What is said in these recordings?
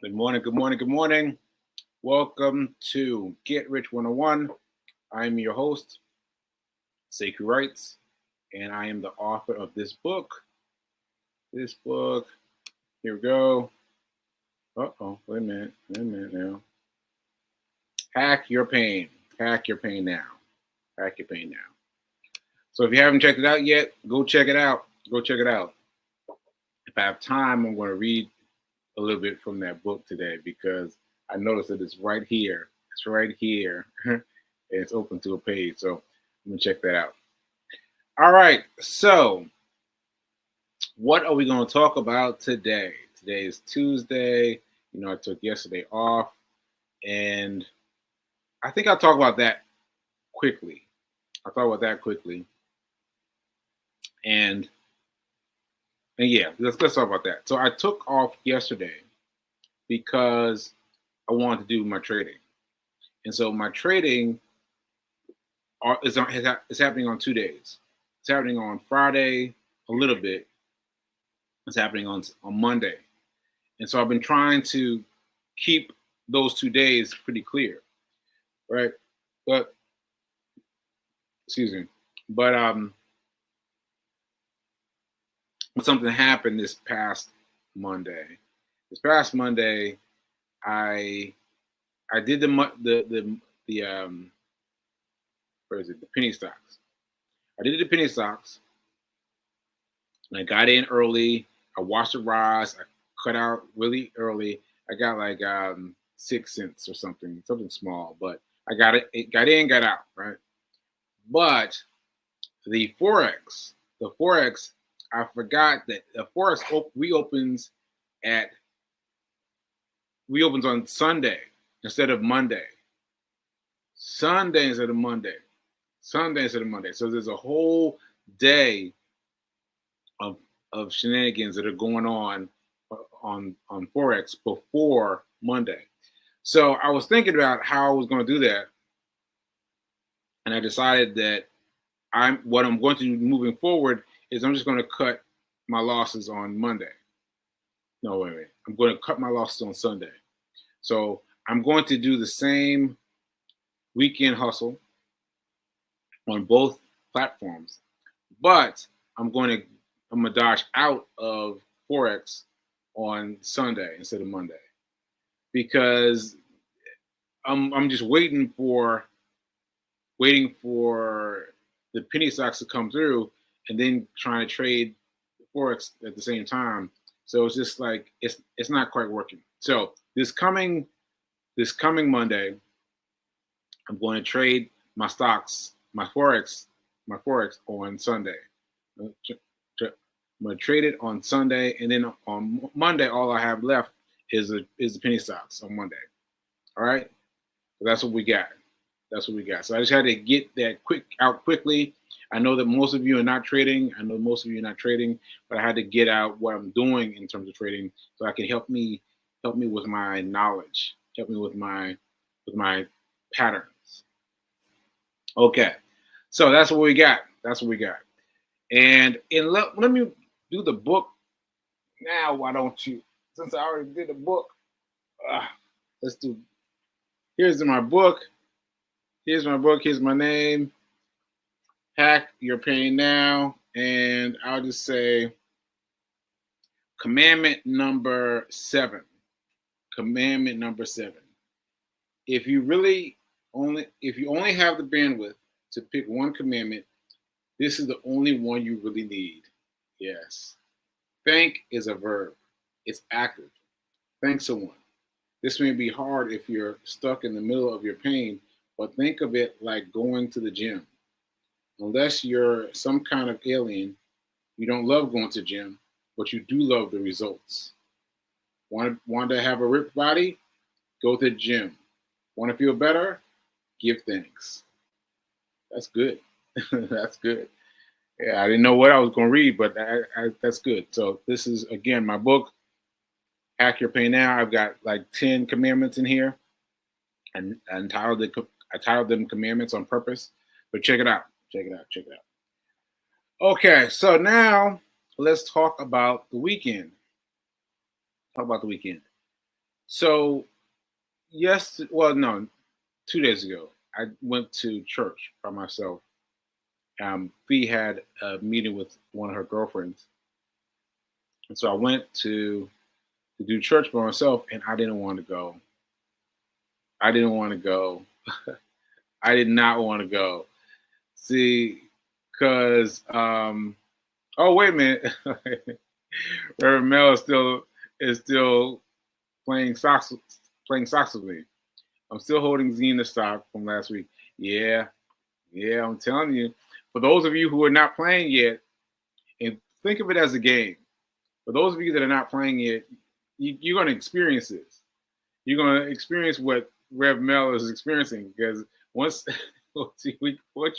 Good morning, good morning, good morning. Welcome to Get Rich 101. I'm your host, Sekou Writes, and I am the author of this book. Here we go. Wait a minute now. Hack Your Pain. Hack Your Pain Now. Hack Your Pain Now. So if you haven't checked it out yet, go check it out. Go check it out. If I have time, I'm going to read a little bit from that book today because I noticed that it's right here. It's right here. And it's open to a page. So I'm going to check that out. All right. So what are we going to talk about today? Today is Tuesday. I took yesterday off. And I think I'll talk about that quickly. And yeah, let's talk about that. So I took off yesterday because I wanted to do my trading. And so my trading is happening on 2 days. It's happening on Friday a little bit. It's happening on Monday. And so I've been trying to keep those 2 days pretty clear, right? But something happened this past Monday. I did the penny stocks. I did the penny stocks, and I got in early. I watched the rise. I cut out really early. I got like 6 cents or something small, but I got it. It got in, got out, right? But the forex, I forgot that the forex reopens on Sunday instead of Monday. Sunday instead of Monday. So there's a whole day of shenanigans that are going on forex before Monday. So I was thinking about how I was going to do that, and I decided that what I'm going to do moving forward is I'm just going to cut my losses on Monday. No, wait. I'm going to cut my losses on Sunday. So I'm going to do the same weekend hustle on both platforms, but I'm gonna dodge out of forex on Sunday instead of Monday because I'm just waiting for the penny stocks to come through and then trying to trade forex at the same time. So it's just like it's not quite working. So this coming Monday, I'm going to trade my stocks, my forex on Sunday. I'm going to trade it on Sunday, and then on Monday, all I have left is the penny stocks on Monday. All right, so that's what we got. So I just had to get that out quickly. I know that most of you are not trading. But I had to get out what I'm doing in terms of trading so I can help me with my knowledge, help me with my patterns. Okay, so that's what we got. And let me do the book now. Why don't you? Since I already did the book, let's do. Here's my book. Here's my name. Hack Your Pain Now, and I'll just say commandment number 7. If you only have the bandwidth to pick one commandment, this is the only one you really need. Yes. Thank is a verb. It's active. Thank someone. This may be hard if you're stuck in the middle of your pain, but think of it like going to the gym. Unless you're some kind of alien, you don't love going to the gym, but you do love the results. Want to have a ripped body? Go to the gym. Want to feel better? Give thanks. That's good. That's good. Yeah, I didn't know what I was going to read, but that's good. So this is, again, my book, Hack Your Pain Now. I've got like 10 commandments in here. And I titled them commandments on purpose. But check it out. Okay, so now let's talk about the weekend. So yes, well, no, 2 days ago, I went to church by myself. Fee had a meeting with one of her girlfriends, and so I went to do church by myself, and I didn't want to go. I didn't want to go. I did not want to go. See, because oh wait a minute, Reverend Mel is still playing socks with me. I'm still holding Xena stock from last week. Yeah, yeah, I'm telling you. For those of you who are not playing yet, and think of it as a game. For those of you that are not playing yet, you're going to experience this. You're going to experience what Rev Mel is experiencing because once once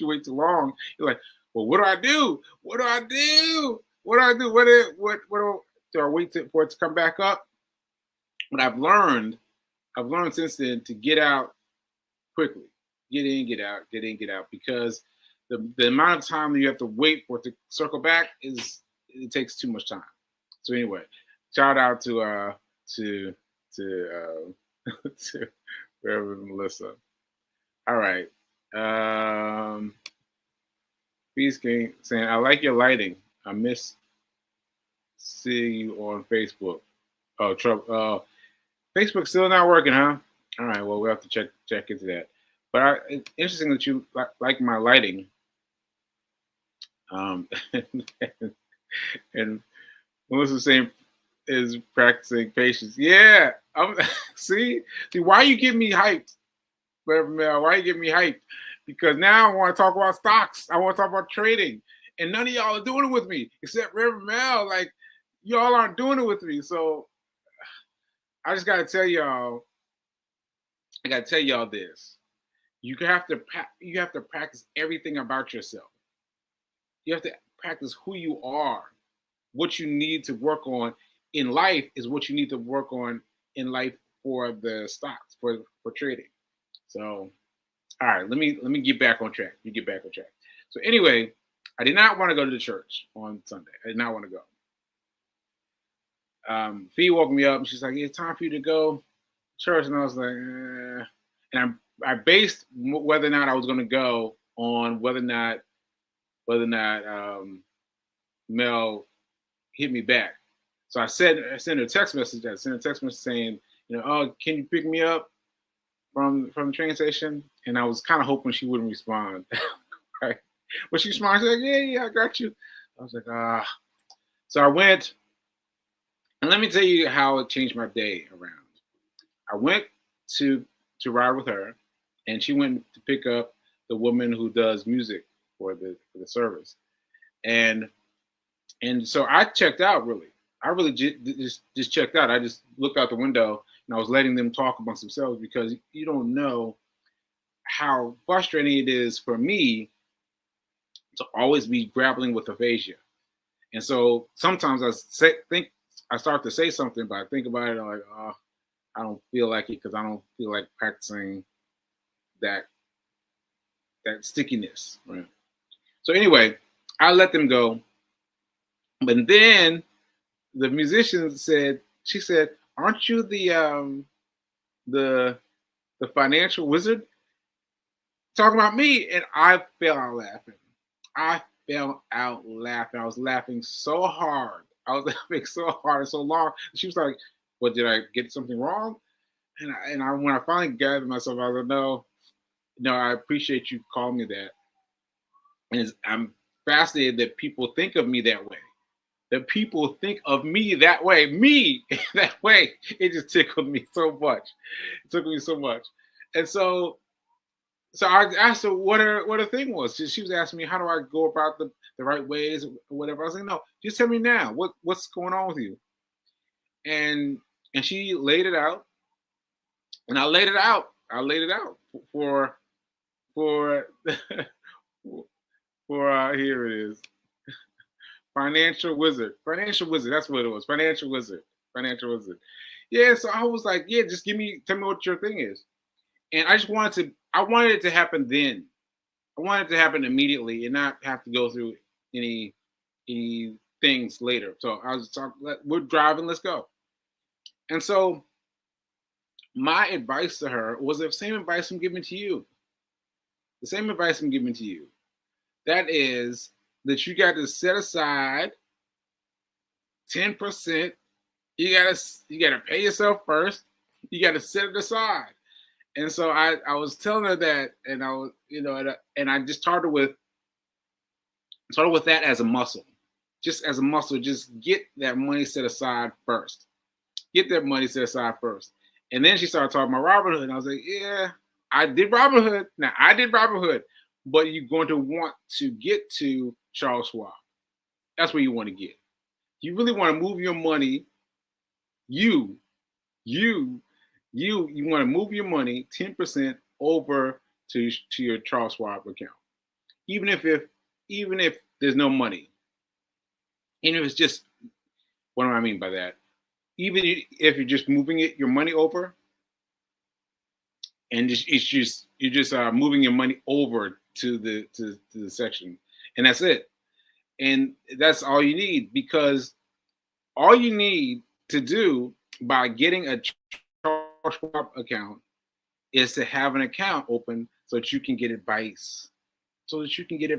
you wait too long, you're like, well, what do I do? What do I do? What do I do? Do I wait for it to come back up? But I've learned since then to get out quickly. Get in, get out, get in, get out, because the amount of time that you have to wait for it to circle back it takes too much time. So anyway, shout out to to Reverend Melissa. All right. Peace King saying, I like your lighting. I miss seeing you on Facebook. Oh, trouble. Facebook's still not working, huh? All right. Well, we'll have to check into that. But it's interesting that you like my lighting. And, and Melissa's saying is practicing patience. Yeah. See, why you getting me hyped, Reverend Mel? Why you getting me hyped? Because now I want to talk about stocks. I want to talk about trading, and none of y'all are doing it with me except Reverend Mel. Like y'all aren't doing it with me, so I just gotta tell y'all. I gotta tell y'all this. You have to practice everything about yourself. You have to practice who you are. What you need to work on in life is what you need to work on in life for the stocks for trading. So, all right, let me get back on track. You get back on track. So anyway, I did not want to go to the church on Sunday. I did not want to go. Fee woke me up and she's like, "It's time for you to go to church," and I was like, and I based whether or not I was going to go on whether or not Mel hit me back. So I sent her a text message. I sent a text message saying, oh, can you pick me up from the train station? And I was kind of hoping she wouldn't respond. Right? But she responded, she's like, yeah, I got you. I was like, ah. So I went, and let me tell you how it changed my day around. I went to ride with her, and she went to pick up the woman who does music for the service. And so I checked out, really. I really just checked out. I just looked out the window and I was letting them talk amongst themselves because you don't know how frustrating it is for me to always be grappling with aphasia. And so sometimes I start to say something, but I think about it, I'm like, oh, I don't feel like it because I don't feel like practicing that stickiness. Right? So anyway, I let them go. But then the musician she said, aren't you the financial wizard? Talking about me. And I fell out laughing. I was laughing so hard. I was laughing so hard and so long. She was like, what, did I get something wrong? And I when I finally gathered myself, I was like, no, I appreciate you calling me that. And I'm fascinated that people think of me that way. That people think of me that way. Me that way. It just tickled me so much. It took me so much. And so I asked her what her thing was. She was asking me, how do I go about the right ways or whatever. I was like, no, just tell me now. What's going on with you? And she laid it out. And I laid it out. For for here it is. Financial wizard. That's what it was. Financial wizard. Yeah, so I was like, yeah, just tell me what your thing is. And I wanted it to happen then. I wanted it to happen immediately and not have to go through any things later. So I was talking, we're driving, let's go. And so my advice to her was the same advice I'm giving to you. The same advice I'm giving to you. That is that you got to set aside 10%. You gotta pay yourself first. You gotta set it aside. And so I was telling her that, and I was, and I just started with that as a muscle. Just as a muscle, just get that money set aside first. Get that money set aside first. And then she started talking about Robinhood. And I was like, yeah, I did Robinhood. Now I did Robinhood, but you're going to want to get to Charles Schwab. That's where you want to get. You really want to move your money. You want to move your money 10% over to your Charles Schwab account, even if there's no money. And if it's just, what do I mean by that? Even if you're just moving your money over, and you're just moving your money over to the section, and that's it. And that's all you need, because all you need to do by getting a Charles Schwab account is to have an account open so that you can get advice, so that you can get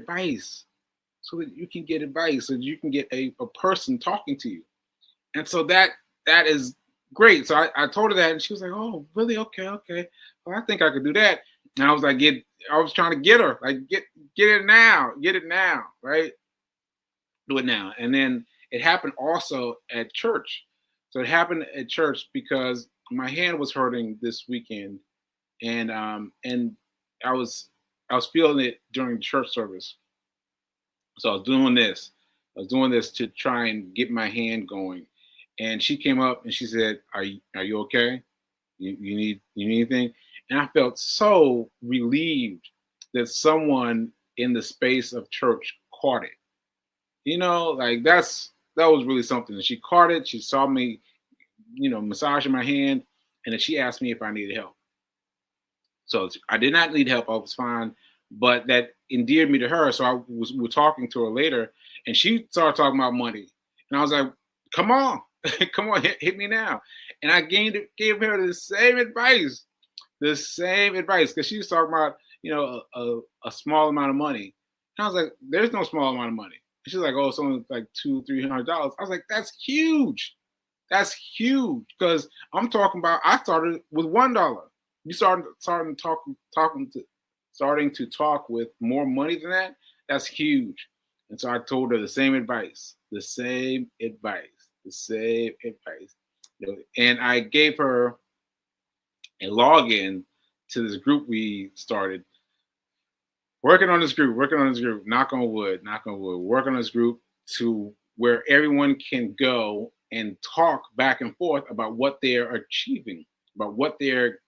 a person talking to you. And so that is great. So I told her that, and she was like, oh, really? Okay. Well, I think I could do that. And I was like, I was trying to get her, like, get it now, right? Do it now. And then it happened also at church. So it happened at church because my hand was hurting this weekend, and I was feeling it during church service. So I was doing this to try and get my hand going. And she came up and she said, "Are you okay? You need anything?" And I felt so relieved that someone in the space of church caught it. Like that was really something. And she caught it. She saw me, massaging my hand, and then she asked me if I needed help. So I did not need help. I was fine, but that endeared me to her. So we were talking to her later, and she started talking about money, and I was like, "Come on, come on, hit me now." And I gave her the same advice, because she was talking about a small amount of money. And I was like, "There's no small amount of money." And she's like, "Oh, it's only like $200-300." I was like, "That's huge. That's huge." Because I'm talking about, I started with $1. You starting to talk with more money than that. That's huge. And so I told her the same advice. And I gave her a login to this group we started. Working on this group, knock on wood, work on this group to where everyone can go and talk back and forth about what they're achieving, about what they're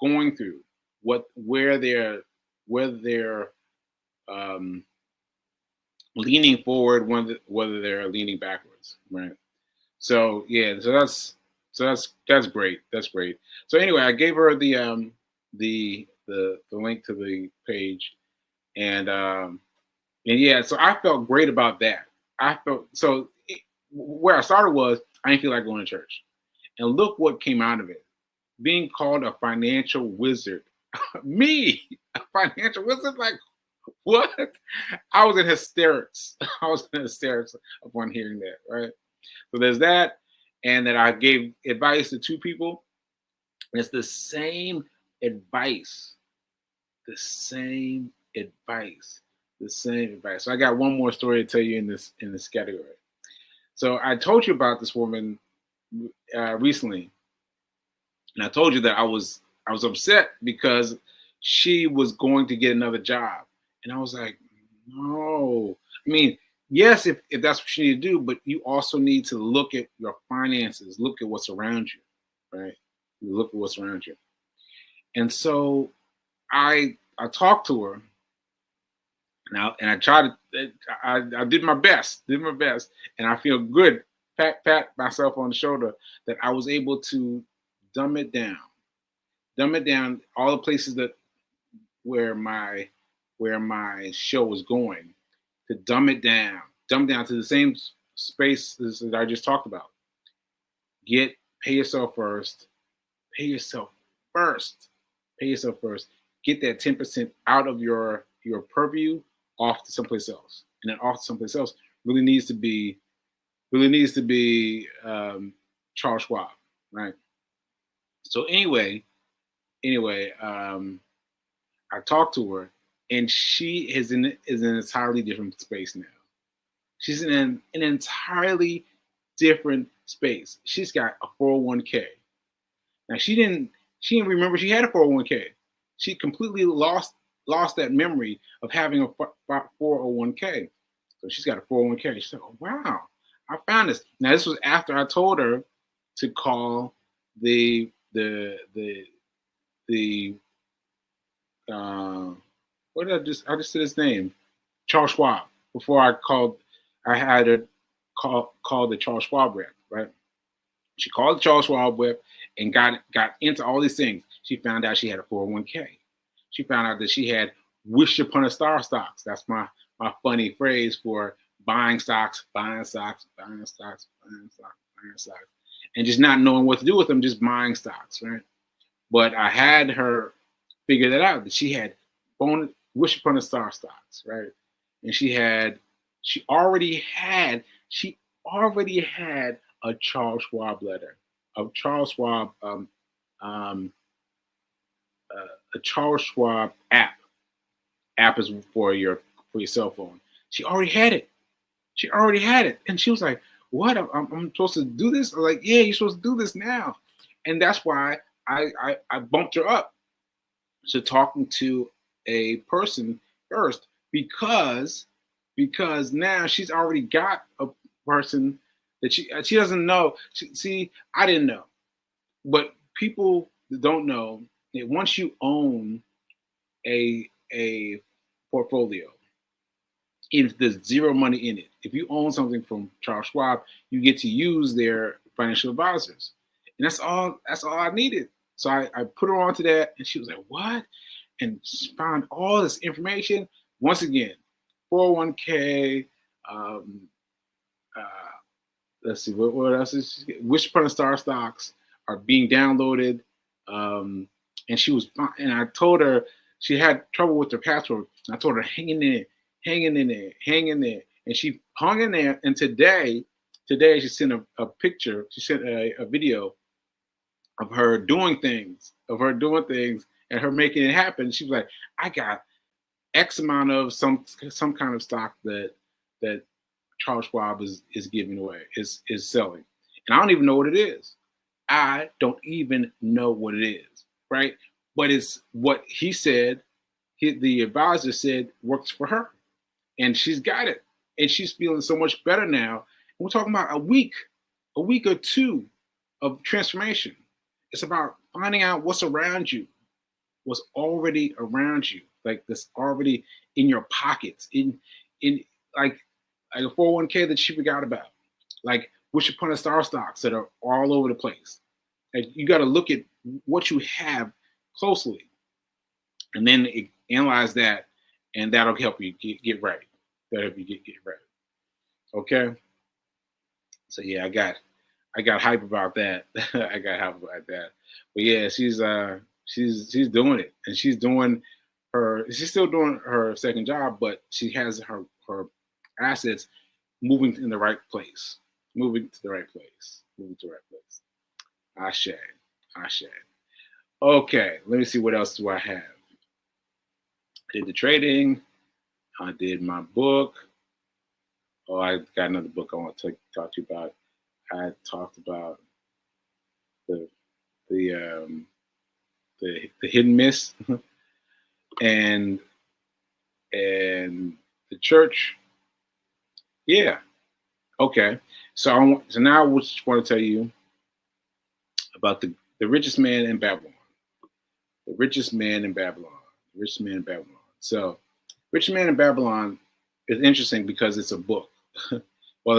going through, where they're leaning forward, whether they're leaning backwards, right? So yeah, that's great. That's great. So anyway, I gave her the link to the page, and yeah, so I felt great about that. Where I started was, I didn't feel like going to church, and look what came out of it. Being called a financial wizard. Me, a financial wizard? Like, what? I was in hysterics. Upon hearing that, right? So there's that, and that I gave advice to two people. And it's the same advice. So I got one more story to tell you in this category. So I told you about this woman recently, and I told you that I was upset because she was going to get another job, and I was like, no. I mean, yes, if that's what you need to do, but you also need to look at your finances, look at what's around you, right? You look at what's around you. And so I talked to her, and I tried to, I did my best, and I feel good, pat myself on the shoulder, that I was able to dumb it down, all the places where my show was going, to dumb it down to the same spaces that I just talked about. Pay yourself first, pay yourself first. Pay yourself first. Get that 10% out of your purview off to someplace else, and then off to someplace else really needs to be Charles Schwab, right? So anyway, I talked to her, and she is in an entirely different space now. She's in an entirely different space. She's got a 401k. Now she didn't remember she had a 401k. She completely lost that memory of having a 401k. So she's got a 401k. She's like, oh, wow, I found this. Now this was after I told her to call the what did I just said his name, Charles Schwab. Before I had to call the Charles Schwab rep, right? She called the Charles Schwab rep and got into all these things. She found out she had a 401k. She found out that she had wish upon a star stocks. That's my funny phrase for buying stocks, and just not knowing what to do with them, just buying stocks, right? But I had her figure that out, that she had wish upon a star stocks, right? And she already had a Charles Schwab letter, a Charles Schwab a Charles Schwab app. App is for your cell phone. She already had it. And she was like, what? I'm supposed to do this? I'm like, yeah, you're supposed to do this now. And that's why I bumped her up to talking to a person first, because now she's already got a person that she doesn't know. See, I didn't know, but people don't know that once you own a portfolio, if there's zero money in it, if you own something from Charles Schwab, you get to use their financial advisors, and that's all I needed. So I put her onto that, and she was like, what? And she found all this information. Once again, 401k, let's see, what else is Wish Upon a Star stocks are being downloaded. And she was fine. And I told her she had trouble with her password. I told her, hang in there. And she hung in there. And today she sent a picture. She sent a video of her doing things, and her making it happen. She was like, I got X amount of some kind of stock that Charles Schwab is giving away, is selling. And I don't even know what it is. I don't even know what it is, right? But it's what he said, the advisor said works for her. And she's got it. And she's feeling so much better now. And we're talking about a week or two of transformation. It's about finding out what's around you, what's already around you, like that's already in your pockets, in like a 401k that she forgot about, like Wish Upon a Star stocks that are all over the place. Like you got to look at what you have closely, and then analyze that, and that'll help you get right. That'll help you get right. Okay. So yeah, I got hype about that. I got hype about that. But yeah, she's doing it, and she's still doing her second job, but she has her assets moving in the right place. Ashe. Okay, let me see, what else do I have? I did the trading. I did my book. Oh, I got another book I want to talk to you about. I talked about the hidden miss and the church. Yeah. Okay. So now I just want to tell you about the richest man in Babylon. The richest man in Babylon. So, Rich Man in Babylon is interesting because it's a book. Well,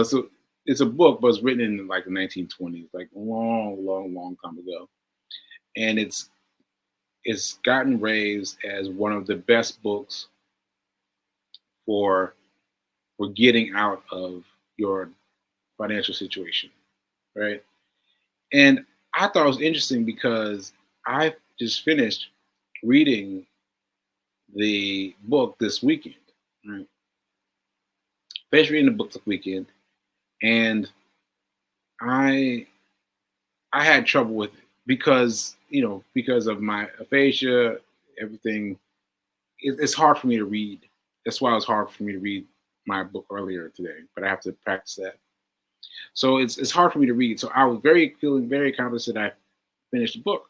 it's a book, but it's written in like the 1920s, like long time ago, and it's gotten raised as one of the best books for getting out of your financial situation, right? And I thought it was interesting because I just finished reading the book this weekend. Right? Finished reading the book this weekend, and I had trouble with it because because of my aphasia, everything. It's hard for me to read. That's why it was hard for me to read my book earlier today, but I have to practice that. So it's hard for me to read. So I was feeling very confident that I finished the book,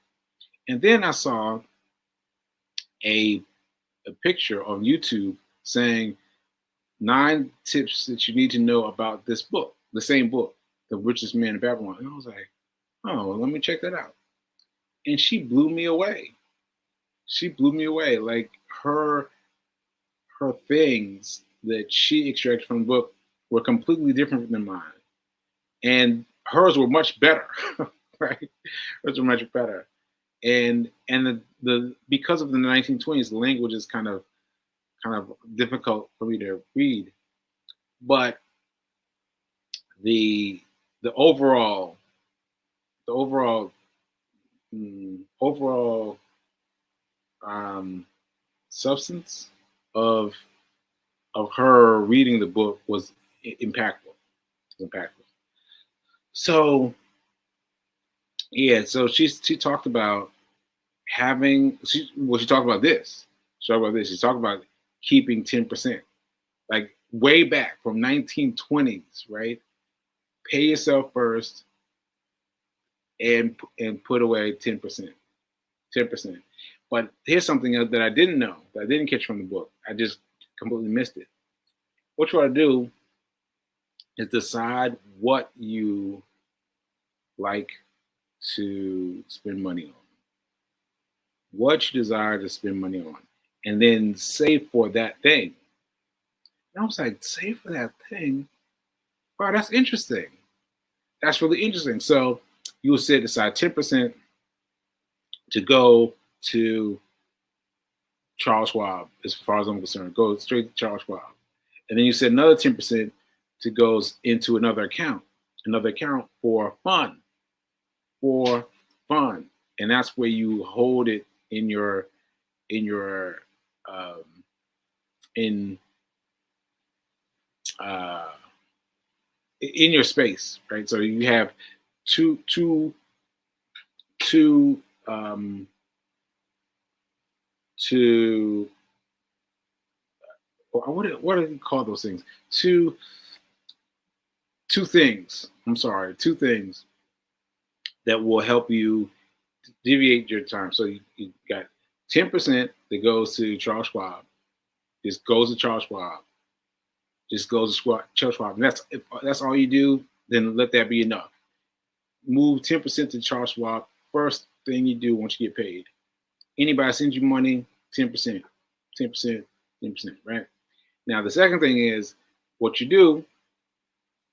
and then I saw a picture on YouTube saying 9 tips that you need to know about this book, the same book, The Richest Man in Babylon. And I was like, oh, well, let me check that out. And she blew me away. She blew me away. Like her things that she extracted from the book were completely different than mine. And hers were much better, right? Hers were much better. And the because of the 1920s, the language is kind of difficult for me to read. But the overall substance of her reading the book was impactful. So yeah, so she talked about she talked about this. She talked about keeping 10%, like way back from 1920s, right? Pay yourself first and put away 10%. But here's something else that I didn't know, that I didn't catch from the book. I just completely missed it. What you want to do is decide what you like to spend money on, what you desire to spend money on, and then save for that thing. And I was like, save for that thing? Wow, that's interesting. That's really interesting. So you will set aside 10% to go to Charles Schwab, as far as I'm concerned. Go straight to Charles Schwab. And then you set another 10% to goes into another account for fun. And that's where you hold it in your space, right? So you have two what do you call those things? Two things. I'm sorry, 2 things that will help you deviate your time. So you got 10% that goes to Charles Schwab. Just goes to Charles Schwab. Just goes to Charles Schwab. And if that's all you do, then let that be enough. Move 10% to Charles Schwab. First thing you do once you get paid. Anybody sends you money, 10%, 10%, 10%, right? Now the second thing is what you do.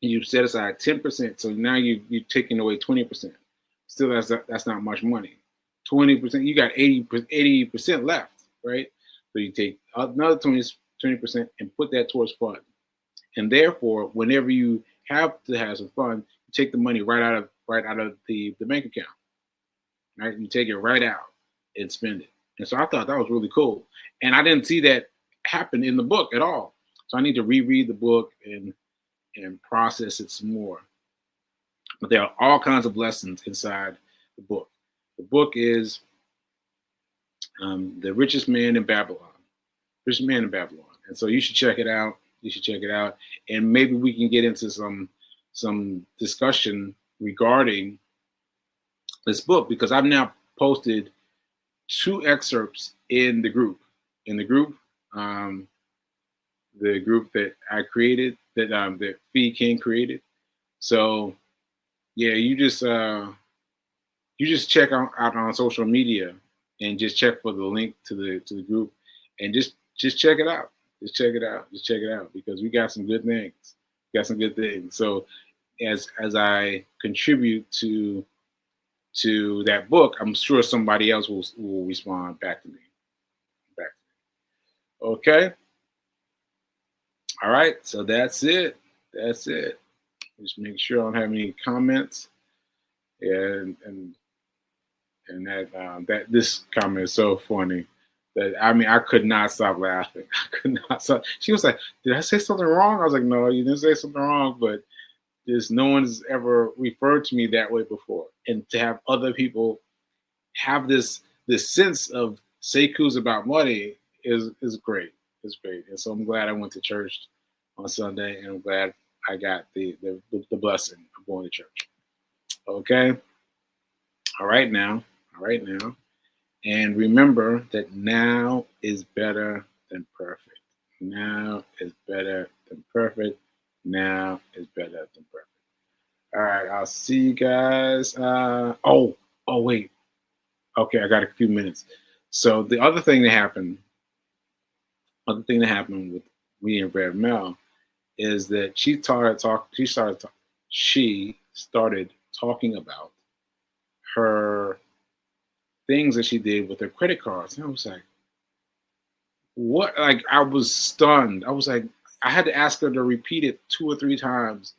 You set aside 10%. So now you're taking away 20%. Still, that's not much money. 20%, you got 80% left, right? So you take another 20% and put that towards fun. And therefore, whenever you have to have some fun, you take the money right out of the bank account, right? You take it right out and spend it. And so I thought that was really cool. And I didn't see that happen in the book at all. So I need to reread the book and process it some more. But there are all kinds of lessons inside the book. The book is The Richest Man in Babylon. Richest Man in Babylon. And so you should check it out. And maybe we can get into some discussion regarding this book, because I've now posted 2 excerpts in the group. The group that I created, that Fee King created. So yeah, you just check out on social media and just check for the link to the group, and just check it out. Just check it out because we got some good things. So as I contribute to that book, I'm sure somebody else will respond back to me. Okay. All right. So that's it. Just make sure I don't have any comments. And And that this comment is so funny that I could not stop laughing. I could not stop. She was like, "Did I say something wrong?" I was like, "No, you didn't say something wrong." But no one's ever referred to me that way before, and to have other people have this sense of Sekou's about money is great. It's great, and so I'm glad I went to church on Sunday, and I'm glad I got the blessing of going to church. Okay, all right now. And remember that now is better than perfect. Now is better than perfect. Now is better than perfect. All right, I'll see you guys. Oh, wait. Okay, I got a few minutes. So the other thing that happened with me and Rev Mel is that she started talking about her things that she did with her credit cards. And I was like, what? Like, I was stunned. I was like, I had to ask her to repeat it 2 or 3 times.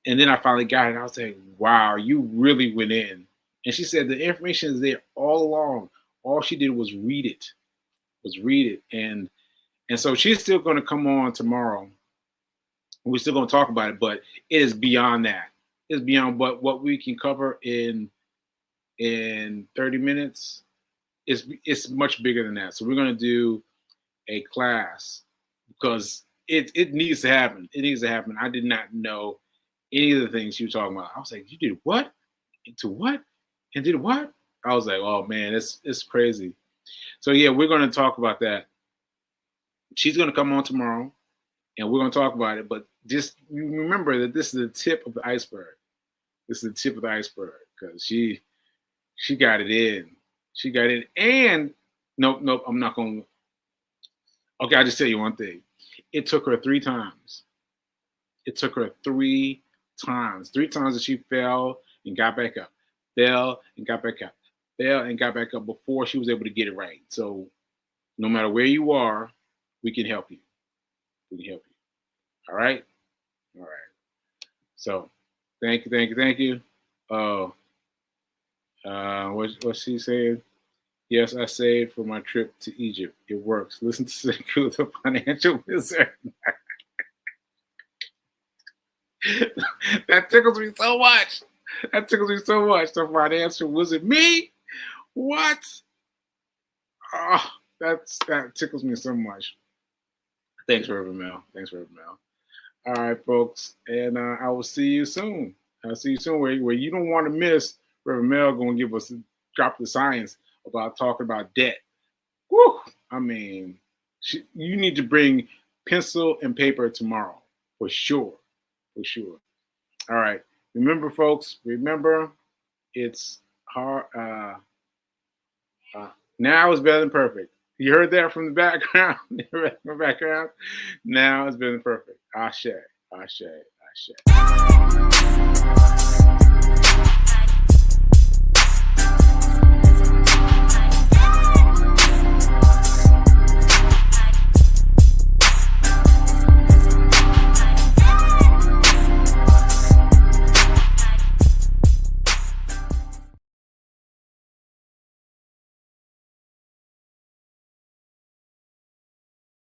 And then I finally got it. I was like, wow, you really went in. And she said the information is there all along. All she did was read it. And so she's still going to come on tomorrow. We're still going to talk about it, but it is beyond that. It's beyond what we can cover in 30 minutes. It's much bigger than that. So we're going to do a class because it needs to happen. It needs to happen. I did not know any of the things you were talking about. I was like, you did what? Into what? And did what? I was like, oh man, it's crazy. So yeah, we're going to talk about that. She's going to come on tomorrow, and we're going to talk about it. But just remember that this is the tip of the iceberg. This is the tip of the iceberg because she got it in. She got it. And nope, I'm not going to. Okay, I'll just tell you one thing. It took her 3 times. It took her 3 times. 3 times that she fell and got back up. Fell and got back up. Fell and got back up before she was able to get it right. So no matter where you are, we can help you. We can help you. All right? All right. So thank you. What's she saying? Yes, I saved for my trip to Egypt. It works. Listen to Sekou, the financial wizard. That tickles me so much. The financial wizard. Me? What? Oh, that tickles me so much. Thanks, Reverend Mel. All right, folks. And I will see you soon. I'll see you soon where you don't want to miss Reverend Mel going to give us drop the science about talking about debt. Woo! I mean, you need to bring pencil and paper tomorrow for sure. All right. Remember, folks, it's hard. Now is better than perfect. You heard that from the background? Now is better than perfect. Ashe.